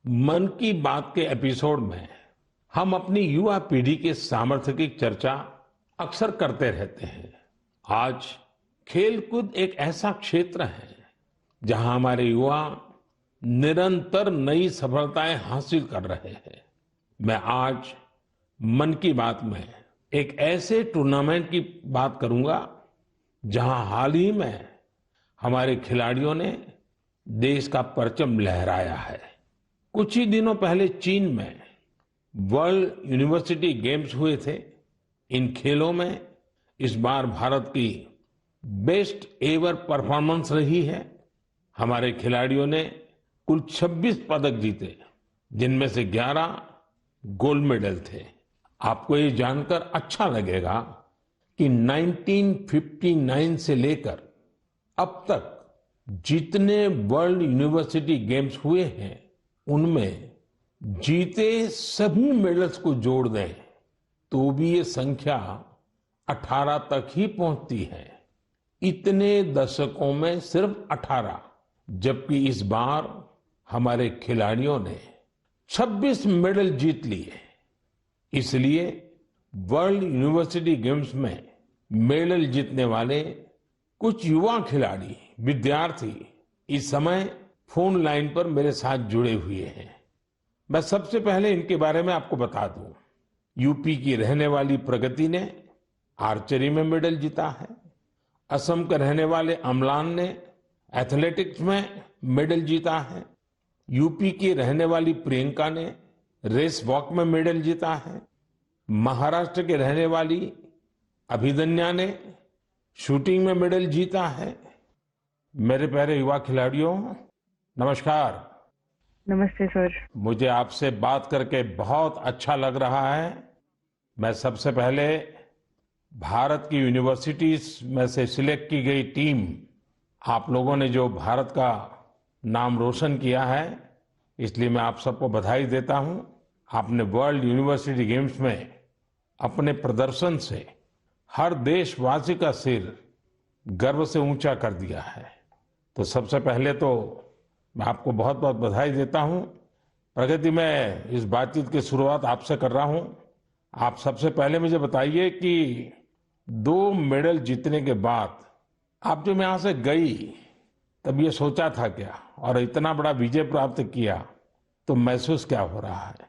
मन की बात के एपिसोड में हम अपनी युवा पीढ़ी के सामर्थ्य की चर्चा अक्सर करते रहते हैं। आज खेलकूद एक ऐसा क्षेत्र है जहां हमारे युवा निरंतर नई सफलताएं हासिल कर रहे हैं। मैं आज मन की बात में एक ऐसे टूर्नामेंट की बात करूंगा जहां हाल ही में हमारे खिलाड़ियों ने देश का परचम लहराया है। कुछ ही दिनों पहले चीन में वर्ल्ड यूनिवर्सिटी गेम्स हुए थे। इन खेलों में इस बार भारत की बेस्ट एवर परफॉर्मेंस रही है। हमारे खिलाड़ियों ने कुल 26 पदक जीते, जिनमें से 11 गोल्ड मेडल थे। आपको ये जानकर अच्छा लगेगा कि 1959 से लेकर अब तक जितने वर्ल्ड यूनिवर्सिटी गेम्स हुए हैं, उनमें जीते सभी मेडल्स को जोड़ दें तो भी ये संख्या 18 तक ही पहुंचती है। इतने दशकों में सिर्फ 18, जबकि इस बार हमारे खिलाड़ियों ने 26 मेडल जीत लिए। इसलिए वर्ल्ड यूनिवर्सिटी गेम्स में मेडल जीतने वाले कुछ युवा खिलाड़ी, विद्यार्थी इस समय फोन लाइन पर मेरे साथ जुड़े हुए हैं। मैं सबसे पहले इनके बारे में आपको बता दूं। यूपी की रहने वाली प्रगति ने आर्चरी में मेडल जीता है। असम के रहने वाले अमलान ने एथलेटिक्स में मेडल जीता है। यूपी की रहने वाली प्रियंका ने रेस वॉक में मेडल जीता है। महाराष्ट्र के रहने वाली अभिदन्या ने शूटिंग में मेडल जीता है। मेरे प्यारे युवा खिलाड़ियों, नमस्कार। नमस्ते सर। मुझे आपसे बात करके बहुत अच्छा लग रहा है। मैं सबसे पहले भारत की यूनिवर्सिटीज में से सिलेक्ट की गई टीम, आप लोगों ने जो भारत का नाम रोशन किया है, इसलिए मैं आप सबको बधाई देता हूं। आपने वर्ल्ड यूनिवर्सिटी गेम्स में अपने प्रदर्शन से हर देशवासी का सिर गर्व से ऊंचा कर दिया है। तो सबसे पहले तो मैं आपको बहुत बहुत बधाई देता हूं। प्रगति, मैं इस बातचीत की शुरुआत आपसे कर रहा हूं। आप सबसे पहले मुझे बताइए कि 2 मेडल जीतने के बाद आप जब यहां से गई, तब ये सोचा था क्या, और इतना बड़ा विजय प्राप्त किया तो महसूस क्या हो रहा है?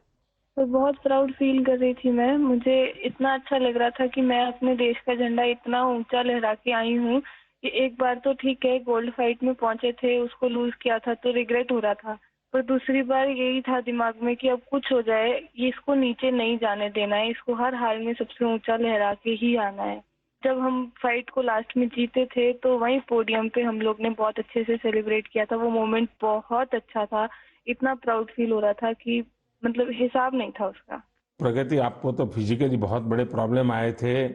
तो बहुत प्राउड फील कर रही थी मैं। मुझे इतना अच्छा लग रहा था कि मैं अपने देश का झंडा इतना ऊंचा लहरा के आई हूँ कि एक बार तो ठीक है गोल्ड फाइट में पहुंचे थे, उसको लूज किया था तो रिग्रेट हो रहा था, पर दूसरी बार यही था दिमाग में कि अब कुछ हो जाए, ये इसको नीचे नहीं जाने देना है, इसको हर हाल में सबसे ऊंचा लहरा के ही आना है। जब हम फाइट को लास्ट में जीते थे तो वहीं पोडियम पे हम लोग ने बहुत अच्छे से सेलिब्रेट किया था। वो मोमेंट बहुत अच्छा था। इतना प्राउड फील हो रहा था कि मतलब हिसाब नहीं था उसका। प्रगति, आपको तो फिजिकली बहुत बड़े प्रॉब्लम आए थे,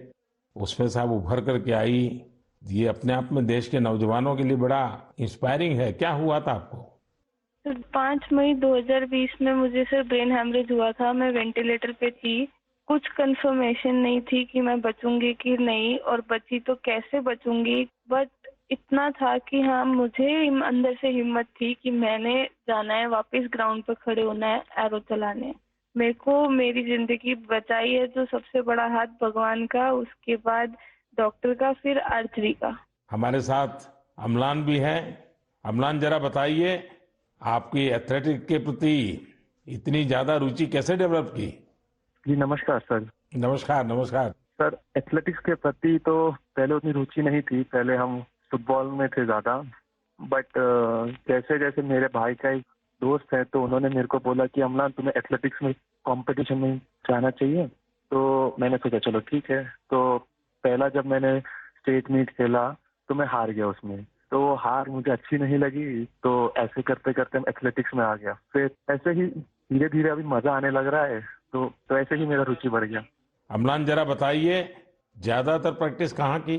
उसमें से आप उभर करके आई। ये अपने आप में देश के नौजवानों के लिए बड़ा इंस्पायरिंग है। क्या हुआ था आपको? 5 मई 2020 में मुझे सर ब्रेन हैमरेज हुआ था। मैं वेंटिलेटर पे थी। कुछ कंफर्मेशन नहीं थी कि मैं बचूंगी कि नहीं, और बची तो कैसे बचूंगी, बट इतना था कि हाँ, मुझे अंदर से हिम्मत थी कि मैंने जाना है, वापस ग्राउंड पर खड़े होना है, एरो चलाने। मेरे को मेरी जिंदगी बचाई है जो सबसे बड़ा हाथ भगवान का, उसके बाद डॉक्टर का, फिर आर्चरी का। हमारे साथ अमलान भी है। अमलान, जरा बताइए, आपकी एथलेटिक के प्रति इतनी ज्यादा रुचि कैसे डेवलप की? जी नमस्कार सर। नमस्कार, नमस्कार। सर, एथलेटिक्स के प्रति तो पहले उतनी रुचि नहीं थी। पहले हम फुटबॉल में थे ज़्यादा, बट जैसे जैसे मेरे भाई का एक दोस्त है तो उन्होंने मेरे को बोला कि अमलान, तुम्हें एथलेटिक्स में कंपटीशन में जाना चाहिए। तो मैंने सोचा चलो ठीक है। तो पहला जब मैंने स्टेट मीट खेला तो मैं हार गया उसमें। तो वो हार मुझे अच्छी नहीं लगी, तो ऐसे करते करते मैं एथलेटिक्स में आ गया। फिर ऐसे ही धीरे धीरे अभी मजा आने लग रहा है, तो ऐसे ही मेरा रुचि बढ़ गया। अमलान, जरा बताइए, ज्यादातर प्रैक्टिस कहाँ की?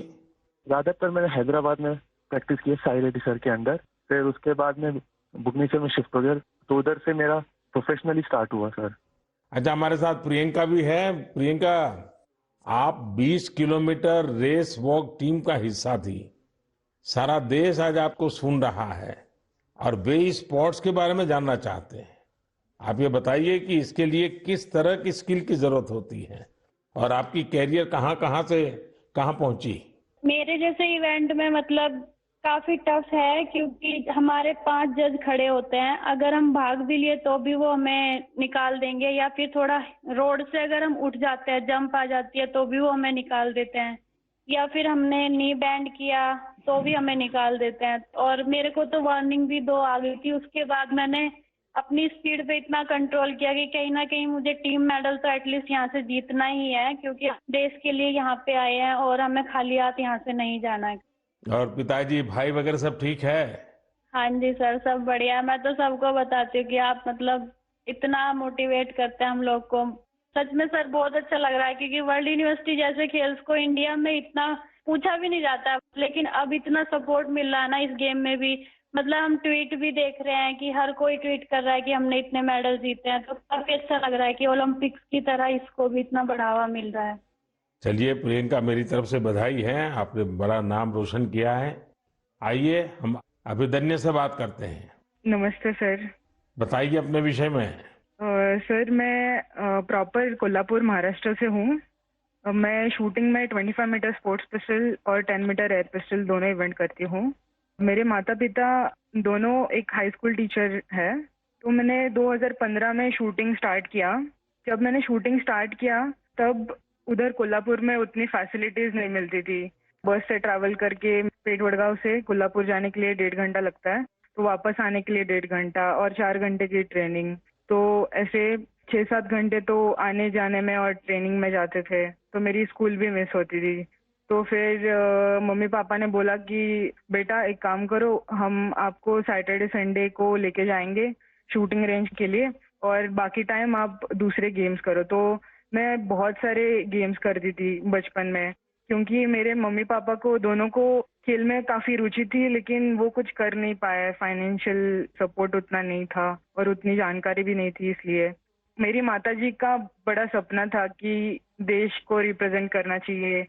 ज्यादातर मैंने हैदराबाद में प्रैक्टिस की है, साई रेड्डी सर के अंडर। फिर उसके बाद में भुवनेश्वर में शिफ्ट हो गया, तो उधर से मेरा प्रोफेशनली स्टार्ट हुआ सर। अच्छा, हमारे साथ प्रियंका भी है। प्रियंका, आप 20 किलोमीटर रेस वॉक टीम का हिस्सा थी। सारा देश आज आपको सुन रहा है और वे इस स्पोर्ट्स के बारे में जानना चाहते हैं। आप ये बताइए कि इसके लिए किस तरह की स्किल की जरूरत होती है और आपकी कैरियर कहाँ कहाँ से कहाँ पहुंची? मेरे जैसे इवेंट में मतलब काफी टफ है, क्योंकि हमारे 5 जज खड़े होते हैं। अगर हम भाग भी लिए तो भी वो हमें निकाल देंगे, या फिर थोड़ा रोड से अगर हम उठ जाते हैं, जंप आ जाती है तो भी वो हमें निकाल देते हैं, या फिर हमने नी बैंड किया तो भी हमें निकाल देते हैं। और मेरे को तो वार्निंग भी 2 आ गई थी। उसके बाद मैंने अपनी स्पीड पे इतना कंट्रोल किया कि कहीं ना कहीं मुझे टीम मेडल तो एटलीस्ट यहाँ से जीतना ही है, क्योंकि देश के लिए यहाँ पे आए हैं और हमें खाली हाथ यहाँ से नहीं जाना है। और पिताजी भाई वगैरह सब ठीक है? हाँ जी सर, सब बढ़िया। मैं तो सबको बताती हूँ कि आप मतलब इतना मोटिवेट करते हैं हम लोग को। सच में सर बहुत अच्छा लग रहा है, क्योंकि वर्ल्ड यूनिवर्सिटी जैसे खेल्स को इंडिया में इतना पूछा भी नहीं जाता, लेकिन अब इतना सपोर्ट मिल रहा है ना इस गेम में भी। मतलब हम ट्वीट भी देख रहे हैं कि हर कोई ट्वीट कर रहा है कि हमने इतने मेडल जीते हैं, तो काफी अच्छा लग रहा है कि ओलंपिक्स की तरह इसको भी इतना बढ़ावा मिल रहा है। चलिए प्रियंका, मेरी तरफ से बधाई है, आपने बड़ा नाम रोशन किया है। आइए हम अभिदन्या से बात करते हैं। नमस्ते सर। बताइए अपने विषय में। सर मैं प्रॉपर कोल्हापुर महाराष्ट्र से हूँ। मैं शूटिंग में 25 मीटर स्पोर्ट्स पिस्टल और 10 मीटर एयर पिस्टल दोनों इवेंट करती हूँ। मेरे माता पिता दोनों एक हाई स्कूल टीचर है, तो मैंने 2015 में शूटिंग स्टार्ट किया। जब मैंने शूटिंग स्टार्ट किया तब उधर कोल्हापुर में उतनी फैसिलिटीज नहीं मिलती थी। बस से ट्रैवल करके पेट वडगांव से कोल्हापुर जाने के लिए 1.5 घंटा लगता है, तो वापस आने के लिए 1.5 घंटा और 4 घंटे की ट्रेनिंग, तो ऐसे 6-7 घंटे तो आने जाने में और ट्रेनिंग में जाते थे। तो मेरी स्कूल भी मिस होती थी। तो फिर मम्मी पापा ने बोला कि बेटा एक काम करो, हम आपको सैटरडे संडे को लेके जाएंगे शूटिंग रेंज के लिए और बाकी टाइम आप दूसरे गेम्स करो। तो मैं बहुत सारे गेम्स करती थी बचपन में, क्योंकि मेरे मम्मी पापा को दोनों को खेल में काफी रुचि थी, लेकिन वो कुछ कर नहीं पाए। फाइनेंशियल सपोर्ट उतना नहीं था और उतनी जानकारी भी नहीं थी। इसलिए मेरी माताजी का बड़ा सपना था कि देश को रिप्रेजेंट करना चाहिए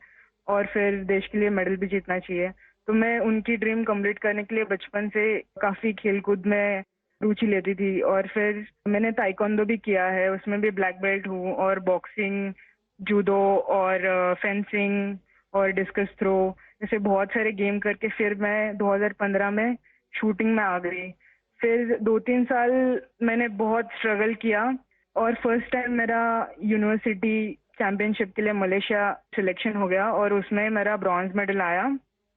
और फिर देश के लिए मेडल भी जीतना चाहिए। तो मैं उनकी ड्रीम कंप्लीट करने के लिए बचपन से काफी खेलकूद में रुचि लेती थी। और फिर मैंने ताइक्वांडो भी किया है, उसमें भी ब्लैक बेल्ट हूँ, और बॉक्सिंग, जूडो और फेंसिंग और डिस्कस थ्रो, ऐसे बहुत सारे गेम करके फिर मैं 2015 में शूटिंग में आ गई। फिर 2-3 साल मैंने बहुत स्ट्रगल किया और फर्स्ट टाइम मेरा यूनिवर्सिटी चैंपियनशिप के लिए मलेशिया सिलेक्शन हो गया और उसमें मेरा ब्रॉन्ज मेडल आया।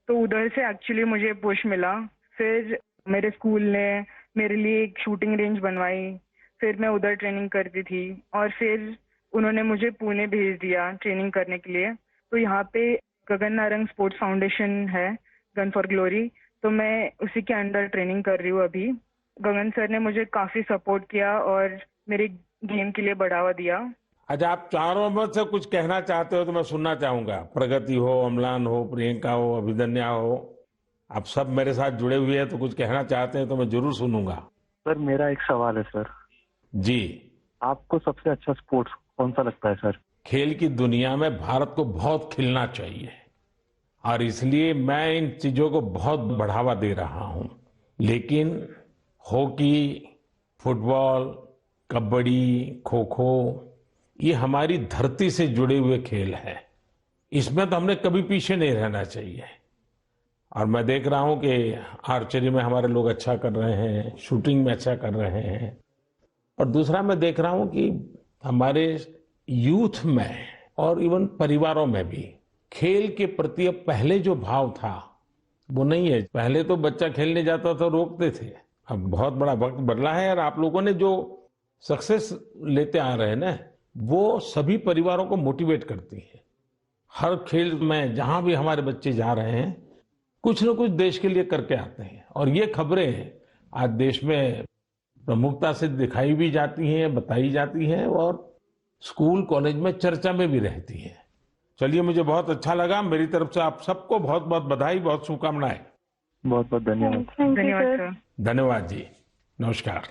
तो उधर से एक्चुअली मुझे पुश मिला। फिर मेरे स्कूल ने मेरे लिए एक शूटिंग रेंज बनवाई, फिर मैं उधर ट्रेनिंग करती थी और फिर उन्होंने मुझे पुणे भेज दिया ट्रेनिंग करने के लिए। तो यहाँ पे गगन नारंग स्पोर्ट्स फाउंडेशन है, गन फॉर ग्लोरी, तो मैं उसी के अंडर ट्रेनिंग कर रही हूँ अभी। गगन सर ने मुझे काफी सपोर्ट किया और मेरे गेम के लिए बढ़ावा दिया। अच्छा, आप चारों में से कुछ कहना चाहते हो तो मैं सुनना चाहूंगा। प्रगति हो, अम्लान हो, प्रियंका हो, अभिदन्या हो, आप सब मेरे साथ जुड़े हुए हैं तो कुछ कहना चाहते हैं तो मैं जरूर सुनूंगा। सर मेरा एक सवाल है सर। जी। आपको सबसे अच्छा स्पोर्ट्स कौन सा लगता है सर? खेल की दुनिया में भारत को बहुत खिलना चाहिए और इसलिए मैं इन चीजों को बहुत बढ़ावा दे रहा हूं। लेकिन हॉकी, फुटबॉल, कबड्डी, खो खो, ये हमारी धरती से जुड़े हुए खेल हैं। इसमें तो हमने कभी पीछे नहीं रहना चाहिए। और मैं देख रहा हूं कि आर्चरी में हमारे लोग अच्छा कर रहे हैं, शूटिंग में अच्छा कर रहे हैं, और दूसरा मैं देख रहा हूं कि हमारे यूथ में और इवन परिवारों में भी खेल के प्रति अब पहले जो भाव था वो नहीं है। पहले तो बच्चा खेलने जाता था रोकते थे, अब बहुत बड़ा वक्त बदला है और आप लोगों ने जो सक्सेस लेते आ रहे हैं ना, वो सभी परिवारों को मोटिवेट करती है। हर खेल में जहां भी हमारे बच्चे जा रहे हैं कुछ न कुछ देश के लिए करके आते हैं और ये खबरें आज देश में प्रमुखता से दिखाई भी जाती हैं, बताई जाती हैं और स्कूल कॉलेज में चर्चा में भी रहती हैं। चलिए, मुझे बहुत अच्छा लगा। मेरी तरफ से आप सबको बहुत बहुत बधाई, बहुत शुभकामनाएं। बहुत बहुत धन्यवाद। धन्यवाद सर। धन्यवाद जी, नमस्कार।